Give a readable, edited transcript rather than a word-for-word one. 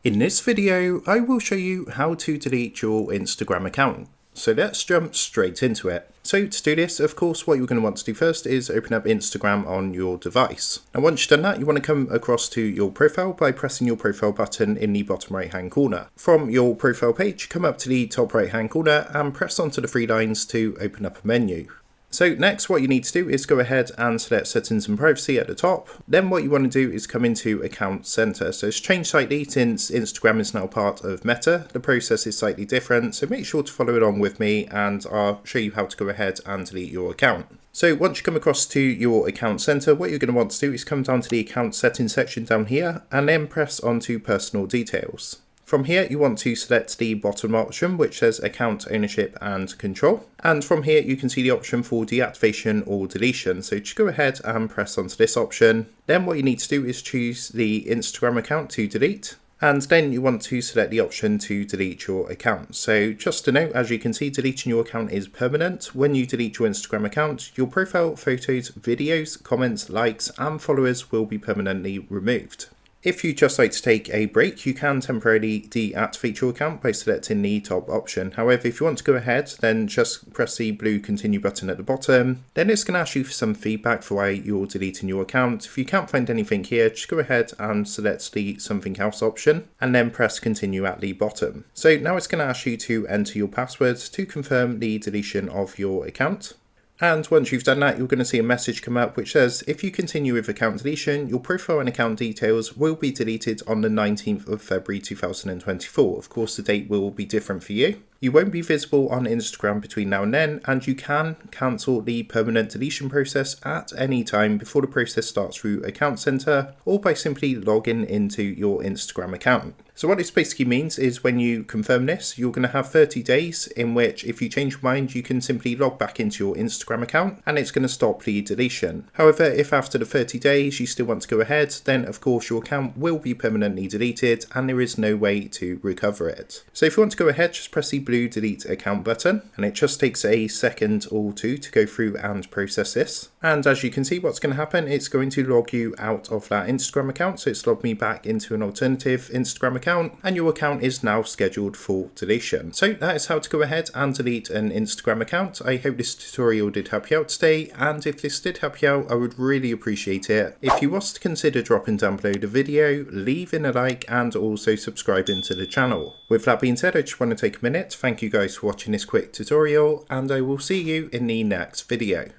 In this video, I will show you how to delete your Instagram account. So let's jump straight into it. So to do this, of course, what you're going to want to do first is open up Instagram on your device. And once you've done that, you want to come across to your profile by pressing your profile button in the bottom right hand corner. From your profile page, come up to the top right hand corner and press onto the three lines to open up a menu. So next, what you need to do is go ahead and select settings and privacy at the top. Then what you want to do is come into account center. So it's changed slightly since Instagram is now part of Meta. The process is slightly different, so make sure to follow along with me and I'll show you how to go ahead and delete your account. So once you come across to your account center, what you're going to want to do is come down to the account settings section down here and then press onto personal details. From here, you want to select the bottom option, which says account ownership and control. And from here, you can see the option for deactivation or deletion. So just go ahead and press onto this option. Then what you need to do is choose the Instagram account to delete. And then you want to select the option to delete your account. So just to note, as you can see, deleting your account is permanent. When you delete your Instagram account, your profile, photos, videos, comments, likes, and followers will be permanently removed. If you just like to take a break, you can temporarily deactivate your account by selecting the top option. However, if you want to go ahead, then just press the blue continue button at the bottom. Then it's going to ask you for some feedback for why you're deleting your account. If you can't find anything here, just go ahead and select the something else option and then press continue at the bottom. So now it's going to ask you to enter your password to confirm the deletion of your account. And once you've done that, you're going to see a message come up which says, if you continue with account deletion, your profile and account details will be deleted on the 19th of February 2024. Of course, the date will be different for you. You won't be visible on Instagram between now and then, and you can cancel the permanent deletion process at any time before the process starts through Account Center or by simply logging into your Instagram account. So what this basically means is when you confirm this, you're going to have 30 days in which if you change your mind, you can simply log back into your Instagram account and it's going to stop the deletion. However, if after the 30 days you still want to go ahead, then of course your account will be permanently deleted and there is no way to recover it. So if you want to go ahead, just press the blue delete account button and it just takes a second or two to go through and process this. And as you can see, what's going to happen, it's going to log you out of that Instagram account. So it's logged me back into an alternative Instagram account and your account is now scheduled for deletion. So that is how to go ahead and delete an Instagram account. I hope this tutorial did help you out today, and if this did help you out, I would really appreciate it if you was to consider dropping down below the video, leaving a like and also subscribing to the channel. With that being said, I just want to take a minute. Thank you guys for watching this quick tutorial and I will see you in the next video.